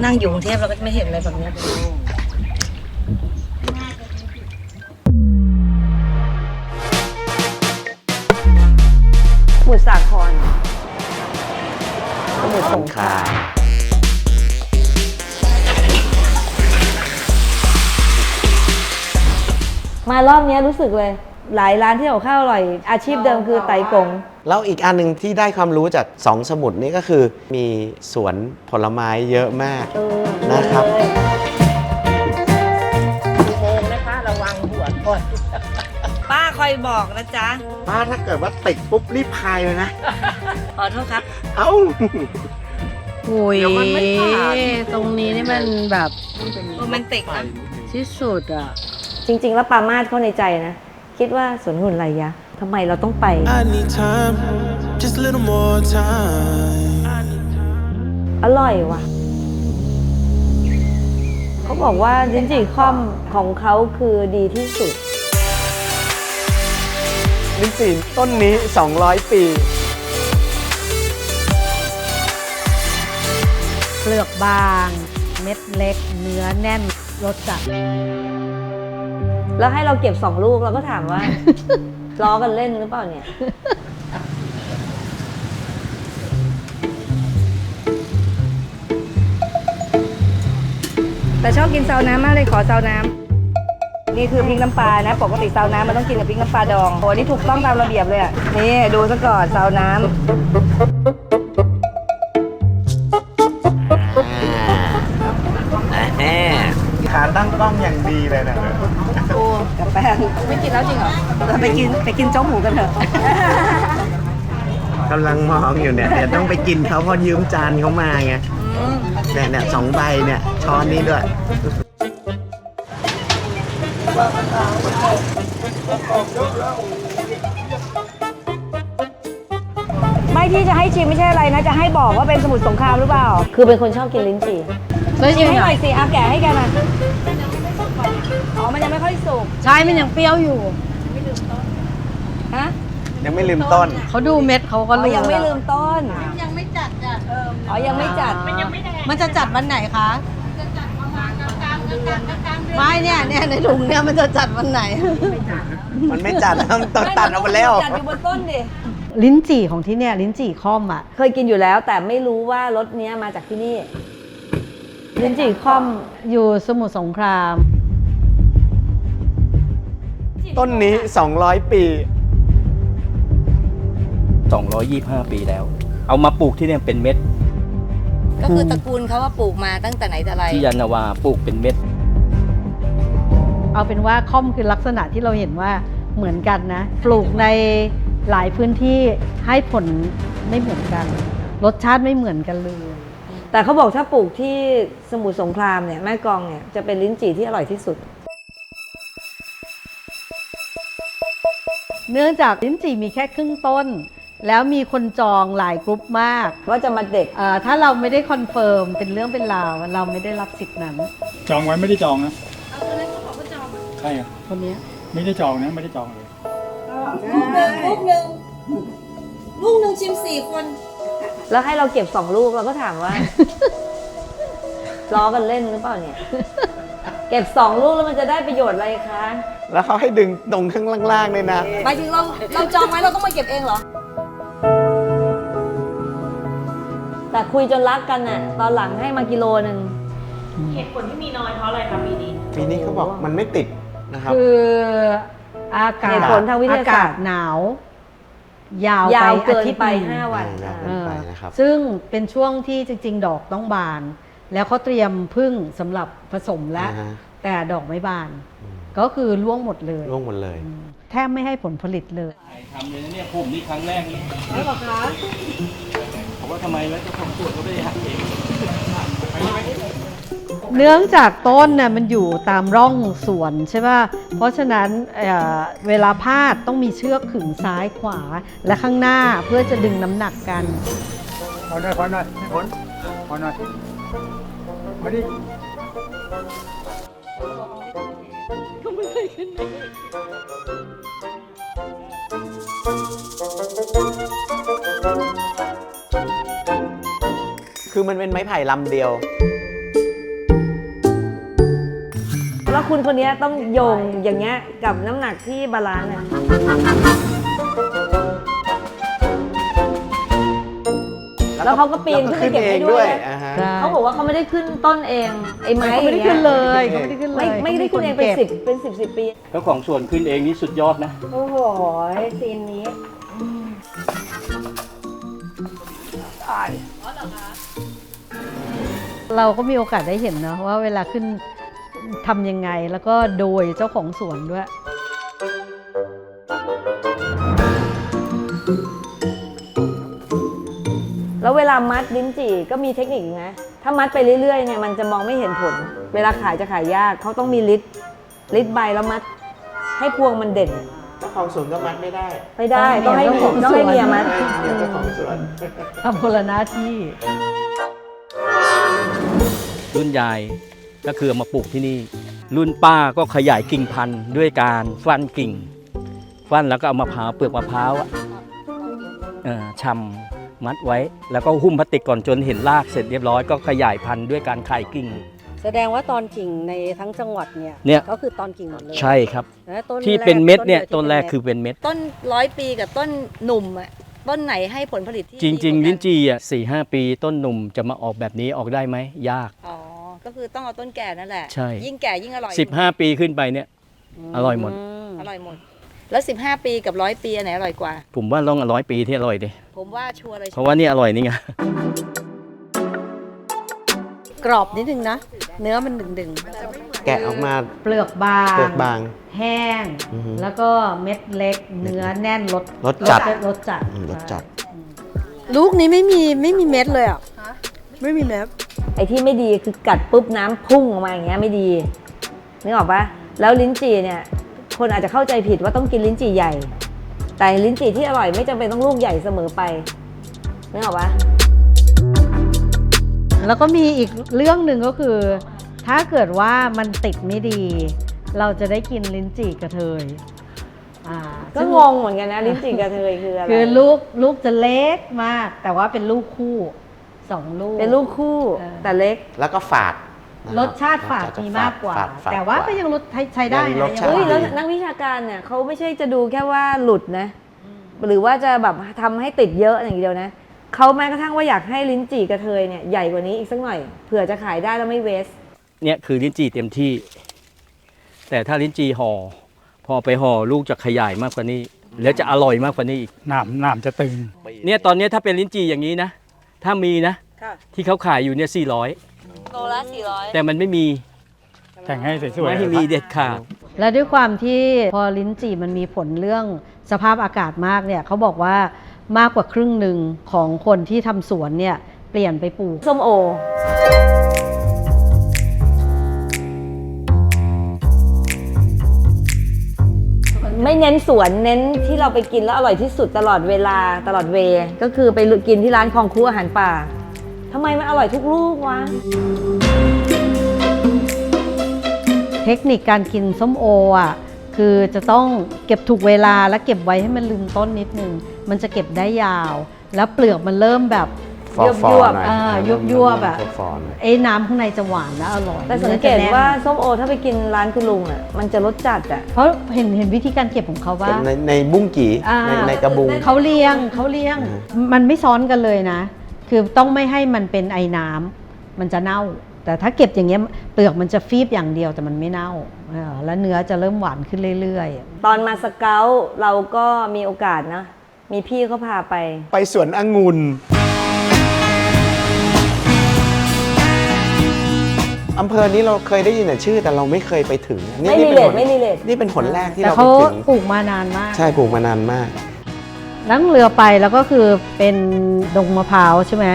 นั่งอยู่กรุงเทพเราก็ไม่เห็นอะไรแบบนี้สมุทรสาครสมุทรสงครามมารอบนี้รู้สึกเลยหลายร้านที่เอาข้าวอร่อยอาชีพเดิมคือไต่กงแล้วอีกอันหนึ่งที่ได้ความรู้จาก2 สมุทรนี้ก็คือมีสวนผลไม้เยอะมากนะครับโมงนะคะระวังหัวก่อนป้าคอยบอกนะจ๊ะป้าถ้าเกิดว่าติดปุ๊บรีบพายเลยนะขอโทษครับเอ้าโอ้ยตรงนี้นี่มันแบบโรแมนติกนะที่สุดอ่ะจริงๆแล้วปามาสเข้าในใจนะคิดว่าสวนหุ่นไรยะทำไมเราต้องไปอร่อยว่ะเขาบอกว่าลิ้นจี่ค่อมของเขาคือดีที่สุดลิ้นจี่ต้นนี้200 ปีเปลือกบางเม็ดเล็กเนื้อแน่นรสจัดแล้วให้เราเก็บ2 ลูกเราก็ถามว่า ล้อกันเล่นหรือเปล่าเนี่ยแต่ชอบกินซาวน้ำมากเลยขอซาวน้ำนี่คือพริกน้ำปลานะปกติซาวน้ำมันต้องกินกับพริกน้ำปลาดองโอ้นี่ถูกต้องตามระเบียบเลยอ่ะนี่ดูซะก่อนซาวน้ำขาตั้งกล้องอย่างดีเลยนะโอ้กับแป้งไม่กินแล้วจริงเหรอเราไปกินโจ๊กหมูกันเถอะกำลังมองอยู่เนี่ยเดี๋ยวต้องไปกินเขาเพราะยืมจานเขามาไงเนี่ย2 ใบเนี่ยช้อนนี้ด้วยไม่ที่จะให้ชิมไม่ใช่อะไรนะจะให้บอกว่าเป็นสมุทรสงครามหรือเปล่าคือเป็นคนชอบกินลิ้นจี่ชิมให้หน่อยสิเอาแกะให้แกหน่อยอ๋อมันยังไม่ค่อยสุกใช่มันยังเปรี้ยวอยู่ฮะยังไม่ลืมต้นเขาดูเม็ดเขาก็รู้ยังไม่ลืมต้นยังไม่จัดจ้ะอ๋อยังไม่จัดมันจะจัดวันไหนคะจะจัดประมาณกลางเดือนไม่เนี่ยในถุงเนี่ยมันจะจัดวันไหนมันไม่จัดแล้วต้องตัดเอาไปแล้วจัดอยู่บนต้นดิลิ้นจี่ของที่เนี่ยลิ้นจี่ค่อมอ่ะเคยกินอยู่แล้วแต่ไม่รู้ว่ารสเนี้ยมาจากที่นี่ลิ้นจี่ค่อมอยู่สมุทรสงครามต้นนี้200 ปี225 ปีแล้วเอามาปลูกที่นี่เป็นเม็ดก็คือตระกูลเขาว่าปลูกมาตั้งแต่ไหนแต่ไรที่ยานาวาปลูกเป็นเม็ดเอาเป็นว่าค่อมคือลักษณะที่เราเห็นว่าเหมือนกันนะปลูกในหลายพื้นที่ให้ผลไม่เหมือนกันรสชาติไม่เหมือนกันเลยแต่เขาบอกถ้าปลูกที่สมุทรสงครามเนี่ยแม่กลองเนี่ยจะเป็นลิ้นจี่ที่อร่อยที่สุดเนื่องจากลิ้นจี่มีแค่ครึ่งต้นแล้วมีคนจองหลายกรุ๊ปมากว่าจะมาเด็กถ้าเราไม่ได้คอนเฟิร์มเป็นเรื่องเป็นราวเราไม่ได้รับสิทธิ์นั้นจองไว้ไม่ได้จองนะใช่อะคนนี้ไม่ได้จองนะไม่ได้จองเลยลูกหนึ่งชิม4 คนแล้วให้เราเก็บ2 ลูกเราก็ถามว่า ล้อกันเล่นหรือเปล่าเนี่ยเก็บ2 ลูกแล้วมันจะได้ประโยชน์อะไรคะแล้วเขาให้ดึงตรงข้างล่างๆเลยนะหมายถึงเราจองไว้เราต้องมาเก็บเองเหรอแต่คุยจนรักกันน่ะตอนหลังให้มากิโลนึงเหตุผลที่มีน้อยเพราะอะไรคะปีนี้เขาบอกมันไม่ติดนะครับคืออากาศเหตุผลทางวิทยาศาสตร์หนาวยาวเกินไป5 วันซึ่งเป็นช่วงที่จริงๆดอกต้องบานแล้วเขาเตรียมพึ่งสำหรับผสมแล้วแต่ดอกไม่บานก็คือร่วงหมดเลยแทบไม่ให้ผลผลิตเลยทำเลยนะเนี่ยผมนี่ครั้งแรกนี่ไม่หรอคะผมว่าทำไมแล้วเจ้าของสวนก็ไม่ได้หักเองเนื่องจากต้นน่ะมันอยู่ตามร่องสวนใช่ป่ะเพราะฉะนั้นเวลาพาดต้องมีเชือกขึงซ้ายขวาและข้างหน้าเพื่อจะดึงน้ำหนักกันพอหน่อยพอหน่อยมาดิก็ไม่เคยขึ้นคือมันเป็นไม้ไผ่ลำเดียว แล้วคุณคนนี้ต้องโยงอย่างเงี้ยกับน้ำหนักที่บาลานซ์อะแล้วเขาก็ปีนขึ้นไปเก็บให้ด้วยนะ ฮะ เขาบอกว่าเขาไม่ได้ขึ้นต้นเองไอ้ไม้ เขาไม่ได้ขึ้นเลยเขาไม่ได้ขึ้นเลย ไม่ได้ขึ้นเองเป็นสิบปี เจ้าของสวนขึ้นเองนี่สุดยอดนะ โอ้โหซีนนี้ เราก็มีโอกาสได้เห็นนะว่าเวลาขึ้นทำยังไงแล้วก็โดยเจ้าของสวนด้วย แล้วเวลามัดลิ้นจี่ก็มีเทคนิคอีกนะถ้ามัดไปเรื่อยๆเนี่ยมันจะมองไม่เห็นผล เวลาขายจะขายยากเขาต้องมีลิดใบแล้วมัดให้พวงมันเด่น เจ้าของสวนก็มัดไม่ได้ ไม่ได้ต้องให้เมียมัด เจ้าของสวน ทำคนละหน้าที่ รุ่นยายก็คือเอามาปลูกที่นี่ รุ่นป้าก็ขยายกิ่งพันธุ์ด้วยการฟันกิ่ง ฟันแล้วก็เอามะพร้าวเปลือกมะพร้าวชำมัดไว้ แล้วก็หุ้มพลาสติกก่อนจนเห็นรากเสร็จเรียบร้อยก็ขยายพันธุ์ด้วยการขายกิ่ง แสดงว่าตอนกิ่งในทั้งจังหวัดเนี่ย เนี่ย ก็คือตอนกิ่งหมดเลย ใช่ครับ และต้น ที่เป็นเม็ดเนี่ย ดีว ต้นแรก ที่ คือเป็นเม็ด ต้น100 ปีกับต้นหนุ่มอะต้นไหนให้ผลผลิตที่ จริง ดีกว่ากั ๆ ลิ้นจี่อ่ะ4-5 ปีต้นหนุ่มจะมาออกแบบนี้ออกได้ไหมยาก อ๋อก็คือต้องเอาต้นแก่นั่นแหละ ใช่ ยิ่งแก่ยิ่งอร่อย 15 ปีขึ้นไปเนี่ยอร่อยหมด อร่อยหมด แล้ว15 ปีกับ100 ปีอันไหนอร่อยกว่า ผมว่าต้อง100 ปีที่อร่อยดิ ผมว่าชัวร์เลย เพราะว่านี่อร่อยนี่ไง กรอบนิดนึงนะ เนื้อมันดึง แกะออกมา ๆ เปลือกบาง เปลือกบาง แห้ง อือฮึ แล้วก็เม็ดเล็ก เนื้อแน่นรส รสจัด รสจัด รสจัด ลูกนี้ไม่มีเม็ดเลยอ่ะไม่มีเม็ด ไอ้ที่ไม่ดีคือกัดปุ๊บน้ำพุ่งออกมาอย่างเงี้ยไม่ดีนึกออกปะแล้วลิ้นจี่เนี่ยคนอาจจะเข้าใจผิดว่าต้องกินลิ้นจี่ใหญ่ แต่ลิ้นจี่ที่อร่อยไม่จำเป็นต้องลูกใหญ่เสมอไปนึกออกปะ แล้วก็มีอีกเรื่องหนึ่งก็คือ ถ้าเกิดว่ามันติดไม่ดี เราจะได้กินลิ้นจี่กระเทยก็ซึ่ งงเหมือนกันนะลิ้นจี่กระเทยคืออะไร คือลูกจะเล็กมาก แต่ว่าเป็นลูกคู่2 ลูก เป็นลูกคู่แต่เล็ก แล้วก็ฝาดนะคบ รสชาติฝาดมีมากกว่า ฝด แต่ว่าก็ยังรสใช้ได้ ยังร นะ สชาติ เฮ้ย ดี แล้วนักวิชาการเนี่ยเขาไม่ใช่จะดูแค่ว่าหลุดนะหรือว่าจะแบบทำให้ติดเยอะอย่างเดียวนะเขาแม้กระทั่งว่าอยากให้ลิ้นจี่กระเทยเนี่ยใหญ่กว่านี้อีกสักหน่อยเผื่อจะขายได้แล้วไม่เวส เนี่ยคือลิ้นจี่เต็มที่ แต่ถ้าลิ้นจี่ห่อพอไปห่อลูกจะขยายมากกว่านี้ แล้วจะอร่อยมากกว่านี้อีก หนามจะตึง เนี่ยตอนนี้ถ้าเป็นลิ้นจี่อย่างนี้นะถ้ามีนะที่เขาขายอยู่เนี่ย400 โลละ400แต่มันไม่มี แต่งให้สวยๆ ไม่ให้มีเด็ดขาด และด้วยความที่พอลิ้นจี่มันมีผลเรื่องสภาพอากาศมากเนี่ยเขาบอกว่ามากกว่าครึ่งหนึ่งของคนที่ทำสวนเนี่ยเปลี่ยนไปปลูก ส้มโอไม่เน้นสวนเน้นที่เราไปกินแล้วอร่อยที่สุดตลอดเวลาตลอดเวย์ก็คือไปกินที่ร้านคลองครัวอาหารป่าทำไมมันอร่อยทุกลูกวะ เทคนิคการกินส้มโออ่ะคือจะต้องเก็บถูกเวลาและเก็บไว้ให้มันลืมต้นนิดนึงมันจะเก็บได้ยาว แล้วเปลือกมันเริ่มแบบ ฟอ ยวบ ๆหน่อย ยวบๆอะ ฟอๆหน่อย ไอ้น้ำข้างในจะหวานและอร่อย แต่สังเกตว่าส้มโอถ้าไปกินร้านคุณลุงอ่ะมันจะรสจัดอ่ะ เพราะเห็นวิธีการเก็บของเขาว่า ในบุ้งกี่ อ่า ในกระบุง เขาเลี้ยงมันไม่ซ้อนกันเลยนะ คือต้องไม่ให้มันเป็นไอ้น้ำมันจะเน่า แต่ถ้าเก็บอย่างเงี้ยเปลือกมันจะฟีบอย่างเดียวแต่มันไม่เน่าแล้วเนื้อจะเริ่มหวานขึ้นเรื่อยๆ ตอนมาสเกลเราก็มีโอกาสนะมีพี่เขาพาไป ไปสวนองุ่นอำเภอนี้เราเคยได้ยินแต่ชื่อแต่เราไม่เคยไปถึง ไม่รีเลทไม่รีเลท นี่เป็นผลแรกที่ แต่ เราไป เขา ถึง ปลูกมานานมาก ใช่ปลูกมานานมาก นั่งเรือไปแล้วก็คือเป็นดงมะพร้าวใช่ไหม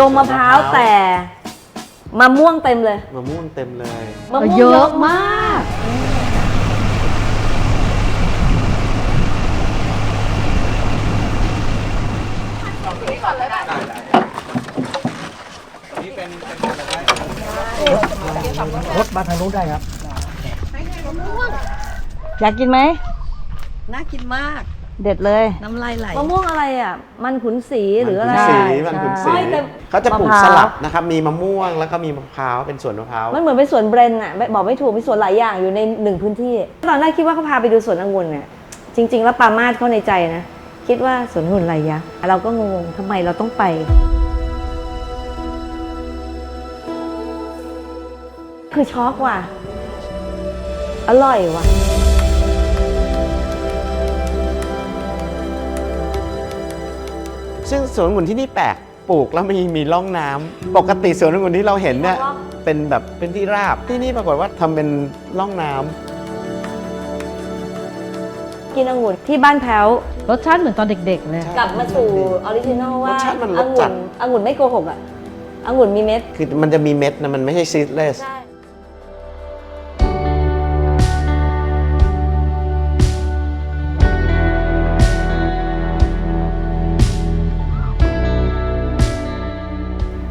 ดงมะพร้าวแต่มะม่วงเต็มเลย มะม่วงเต็มเลย มะม่วง เยอะมาก รถมาทางนู้นได้ครับ อยากกินไหม น่ากินมาก เด็ดเลย น้ำลายไหล มะม่วงอะไรอ่ะ มันขุนศรีหรืออะไร มันขุนศรี ใช่แต่ เขาจะปลูก มะพร้าว สลับนะครับ มีมะม่วงแล้วก็มีมะพร้าวเป็นสวนมะพร้าว มันเหมือนเป็นสวนเบรนอ่ะบอกไม่ถูกมีสวนหลายอย่างอยู่ในหนึ่งพื้นที่ ตอนแรกคิดว่าเขาพาไปดูสวนองุ่นเนี่ยจริง ๆ แล้วปามาสเขาในใจนะคิดว่าสวนองุ่นอะไรยะเราก็งงๆทำไมเราต้องไป คือช็อกว่ะอร่อยว่ะ ซึ่งสวนองุ่นที่นี่แปลกปลูกแล้วมีร่องน้ำปกติสวนองุ่นที่เราเห็นเนี่ยเป็นแบบเป็นที่ราบที่นี่ปรากฏว่าทำเป็นร่องน้ำ กินองุ่นที่บ้านแพ้ว รสชาติเหมือนตอนเด็กๆเลย กลับมาสู่ออริจินอลว่าร สชาติมันร อ ส งุ่ จัด นองุ่นไม่โกหกอ่ะองุ่นมีเม็ด คือมันจะมีเม็ดนะมันไม่ใช่ซีดเลส ใช่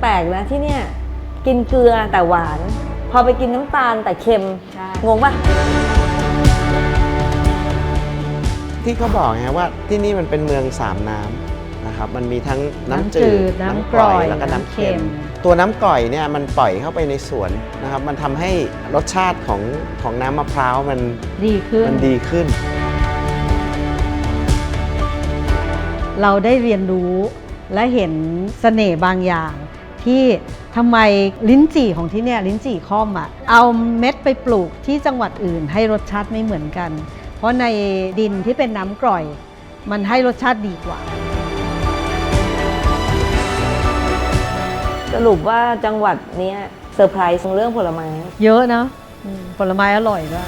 แปลกนะที่เนี่ยกินเกลือแต่หวาน พอไปกินน้ำตาลแต่เค็ม งงปะ ที่เขาบอกไงว่าที่นี่มันเป็นเมืองสามน้ำนะครับมันมีทั้งน้ำจื น้ำจื ด ดน้ำ น้ำกร่อย กร่อย แล้วก็น้ำเค็ม น้ำเค็ม ตัวน้ำกร่อยเนี่ยมันปล่อยเข้าไปในสวนนะครับมันทำให้รสชาติของน้ำมะพร้าวมัน ดีขึ้น ดีขึ้น เราได้เรียนรู้และเห็นเสน่ห์บางอย่าง ที่ทำไมลิ้นจี่ของที่เนี่ยลิ้นจี่ค่อมอ่ะเอาเม็ดไปปลูกที่จังหวัดอื่นให้รสชาติไม่เหมือนกัน เพราะในดินที่เป็นน้ำกร่อย มันให้รสชาติดีกว่า สรุปว่าจังหวัดเนี้ยเซอร์ไพรส์เรื่องผลไม้ เยอะนะผลไม้อร่อยด้วย